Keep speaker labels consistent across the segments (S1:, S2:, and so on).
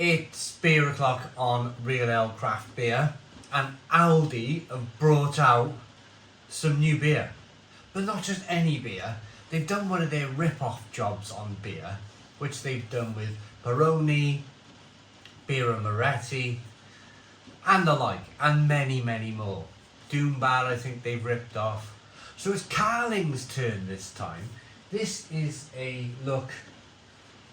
S1: It's beer o'clock on Real Ale Craft Beer, and Aldi have brought out some new beer. But not just any beer, they've done one of their rip-off jobs on beer, which they've done with Peroni, Birra Moretti, and the like, and many, many more. Doombar, I think they've ripped off. So it's Carling's turn this time. This is a look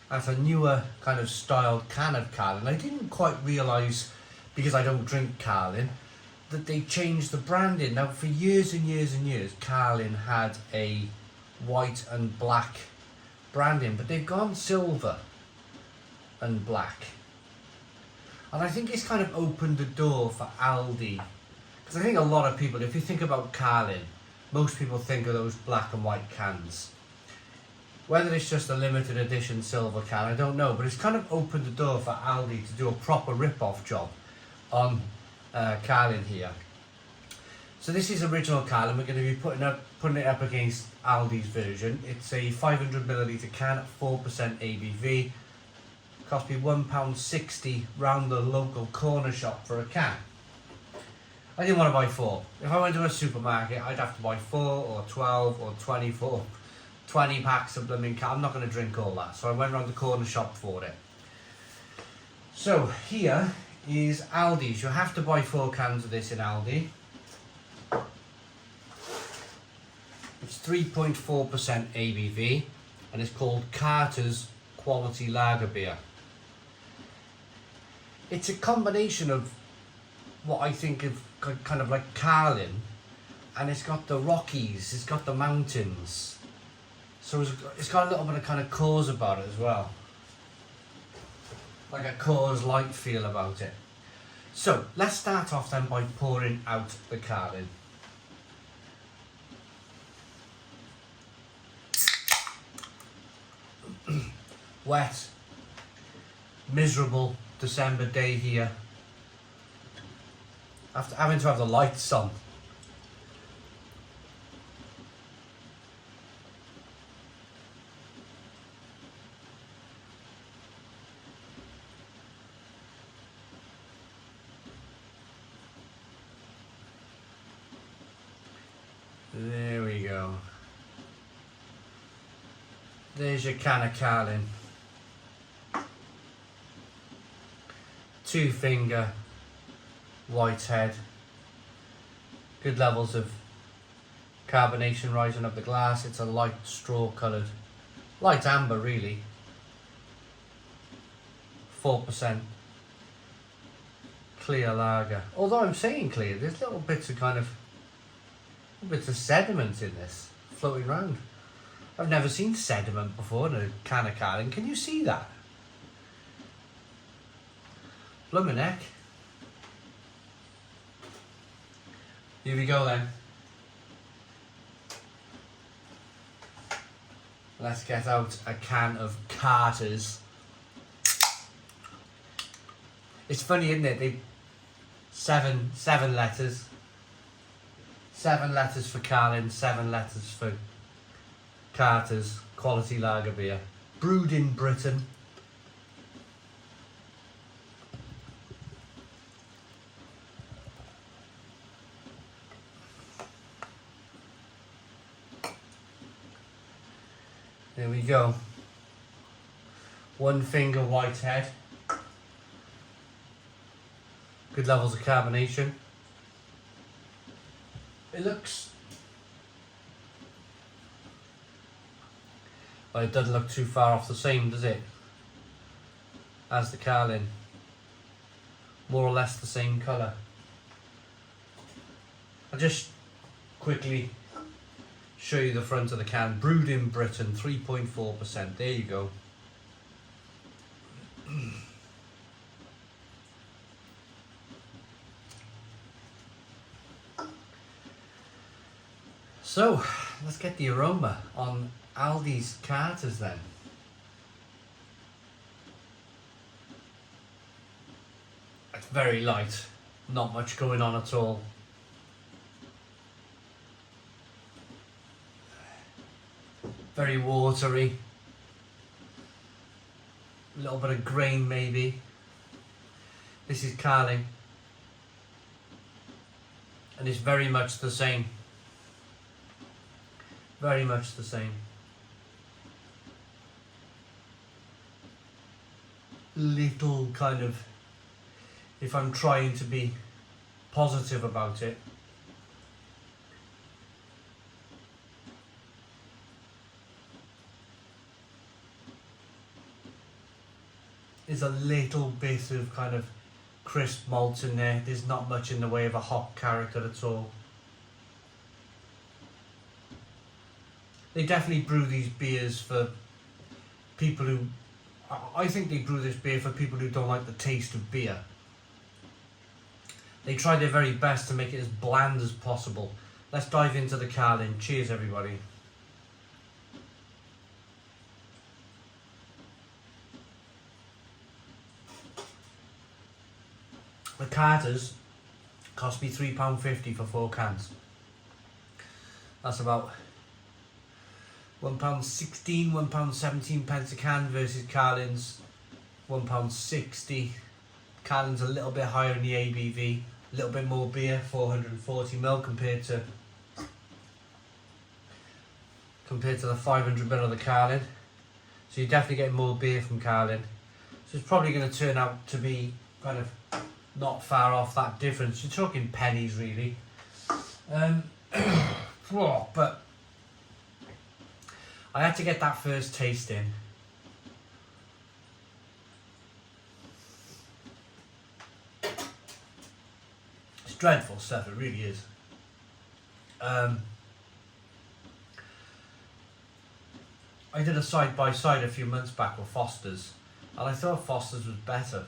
S1: at a newer kind of styled can of Carling. I didn't quite realise, because I don't drink Carling, that they changed the branding. Now, for years and years and years, Carling had a white and black branding, but they've gone silver and black. And I think it's kind of opened the door for Aldi. Because I think a lot of people, if you think about Carling, most people think of those black and white cans. Whether it's just a limited edition silver can, I don't know, but it's kind of opened the door for Aldi to do a proper rip-off job on Carling here. So this is original Carling. We're going to be putting it up against Aldi's version. It's a 500ml can at 4% ABV. Cost me £1.60 round the local corner shop for a can. I didn't want to buy 4. If I went to a supermarket, I'd have to buy 4 or 12 or 24. 20 packs of blooming can. I'm not going to drink all that, so I went around the corner shop for it. So here is Aldi's. You have to buy 4 cans of this in Aldi. It's 3.4% ABV, and it's called Carter's Quality Lager Beer. It's a combination of what I think of kind of like Carling, and it's got the Rockies, it's got the mountains. So it's got a little bit of kind of Coors about it as well. Like a Coors Light feel about it. So let's start off then by pouring out the Carling. Wet, miserable December day here. After having to have the lights on. There we go. There's your can of Carling. 2-finger white head. Good levels of carbonation rising up the glass. It's a light straw coloured, light amber really. 4% clear lager. Although I'm saying clear, there's little bits of sediment in this floating around. I've never seen sediment before in a can of Carling. Can you see that? Bloomin' heck. Here we go then. Let's get out a can of Carter's. It's funny, isn't it? Seven letters. 7 letters for Carling, 7 letters for Carter's Quality Lager Beer. Brewed in Britain. There we go. 1-finger white head. Good levels of carbonation. It looks... well, it doesn't look too far off the same, does it? As the Carling. More or less the same colour. I'll just quickly show you the front of the can. Brewed in Britain, 3.4%. There you go. So, let's get the aroma on Aldi's Carter's then. It's very light, not much going on at all. Very watery. A little bit of grain maybe. This is Carling. And it's very much the same. Very much the same. Little kind of, if I'm trying to be positive about it, there's a little bit of kind of crisp malt in there. There's not much in the way of a hop character at all. They definitely brew these beers for people who, I think they brew this beer for people who don't like the taste of beer. They try their very best to make it as bland as possible. Let's dive into the Carling. Cheers, everybody. The carters cost me £3.50 for 4 cans. That's about £1.16, £1.17 a can versus Carling's £1.60. Carling's a little bit higher in the ABV, a little bit more beer, 440ml compared to the 500ml of the Carling. So you're definitely getting more beer from Carling. So it's probably going to turn out to be kind of not far off that difference. You're talking pennies really. But I had to get that first taste in. It's dreadful stuff, it really is. I did a side-by-side a few months back with Foster's, and I thought Foster's was better.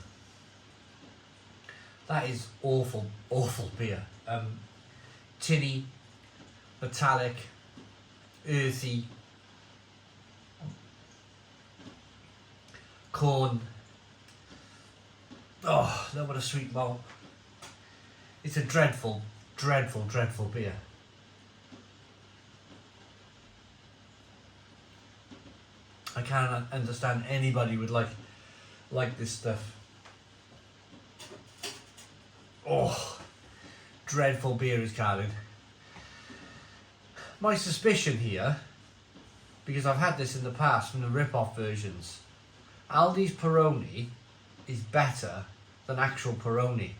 S1: That is awful, awful beer. Tinny, metallic, earthy, corn. Oh, a little bit of sweet malt. It's a dreadful, dreadful, dreadful beer. I can't understand anybody would like this stuff. Oh, dreadful beer is Carling. My suspicion here, because I've had this in the past from the rip-off versions, Aldi's Peroni is better than actual Peroni.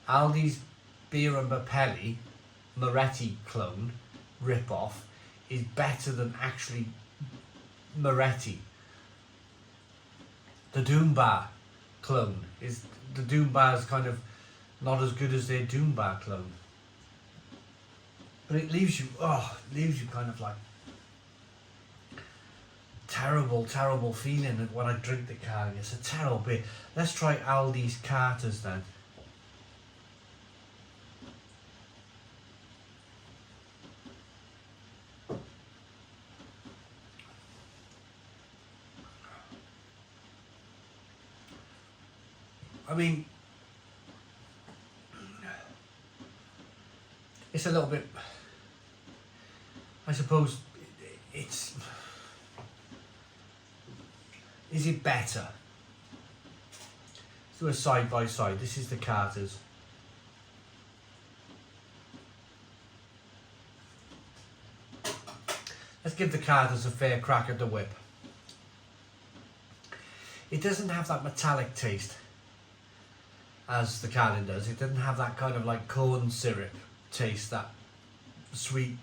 S1: Aldi's Beer and Bapelli Moretti clone rip-off is better than actually Moretti. The Doom Bar clone is, the Doom Bar is kind of not as good as their Doom Bar clone. But it leaves you kind of like terrible, terrible feeling when I drink the Carling. It's a terrible beer. Let's try Aldi's Carters then. I mean, it's a little bit, I suppose, it's, is it better? Let's do a side by side. This is the Carters. Let's give the Carters a fair crack at the whip. It doesn't have that metallic taste as the Carling does. It doesn't have that kind of like corn syrup taste, that sweet,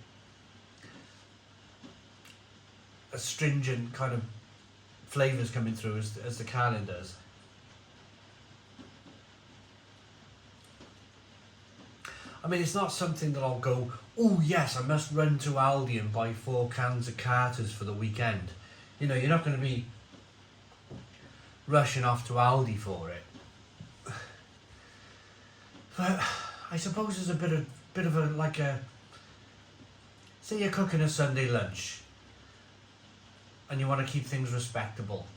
S1: astringent kind of flavours coming through as the Carling does. I mean, it's not something that I'll go, oh yes, I must run to Aldi and buy 4 cans of Carters for the weekend. You know, you're not going to be rushing off to Aldi for it. But I suppose there's a bit of a, like a, say you're cooking a Sunday lunch and you want to keep things respectable.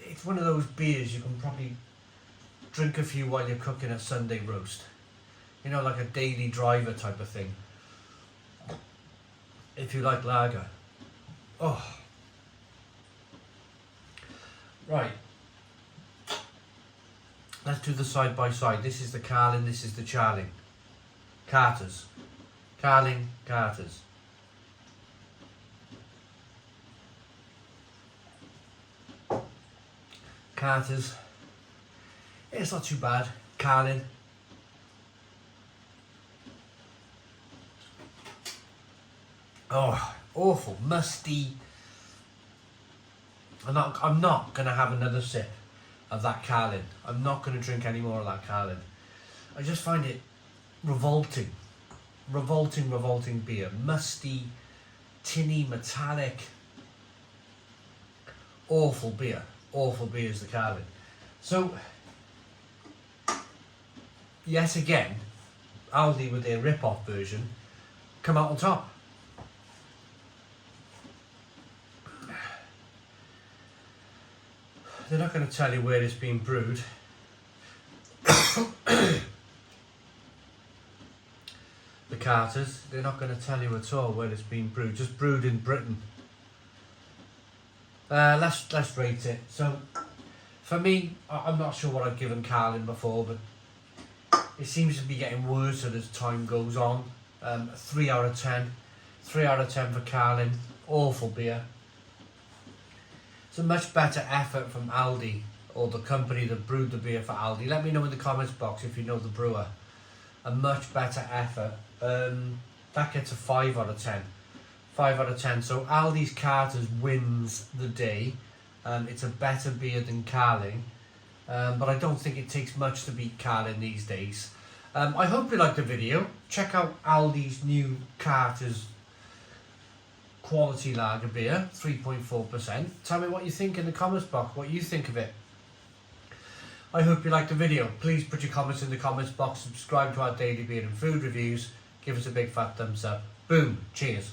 S1: It's one of those beers you can probably drink a few while you're cooking a Sunday roast. You know, like a daily driver type of thing. If you like lager. Oh. Right. Let's do the side by side. This is the Carling, this is the Charling. Carters. Carling, Carters. Carters. It's not too bad. Carling. Oh, awful, musty. I'm not going to have another sip of that Carling. I'm not going to drink any more of that Carling. I just find it revolting. Revolting beer. Musty, tinny, metallic. Awful beer. Awful beer is the Carling. So, yet again, Aldi with their rip-off version come out on top. They're not going to tell you where it's been brewed. The Carters, they're not going to tell you at all where it's been brewed. Just brewed in Britain. Let's rate it. So, for me, I'm not sure what I've given Carling before, but it seems to be getting worse as time goes on. 3 out of 10. 3 out of 10 for Carling. Awful beer. It's a much better effort from Aldi, or the company that brewed the beer for Aldi. Let me know in the comments box if you know the brewer. A much better effort. That gets a 5 out of 10. 5 out of 10. So Aldi's Carters wins the day. It's a better beer than Carling. But I don't think it takes much to beat Carling these days. I hope you liked the video. Check out Aldi's new Carters quality lager beer, 3.4%. Tell me what you think in the comments box, what you think of it. I hope you liked the video. Please put your comments in the comments box, subscribe to our daily beer and food reviews, give us a big fat thumbs up. Boom, cheers.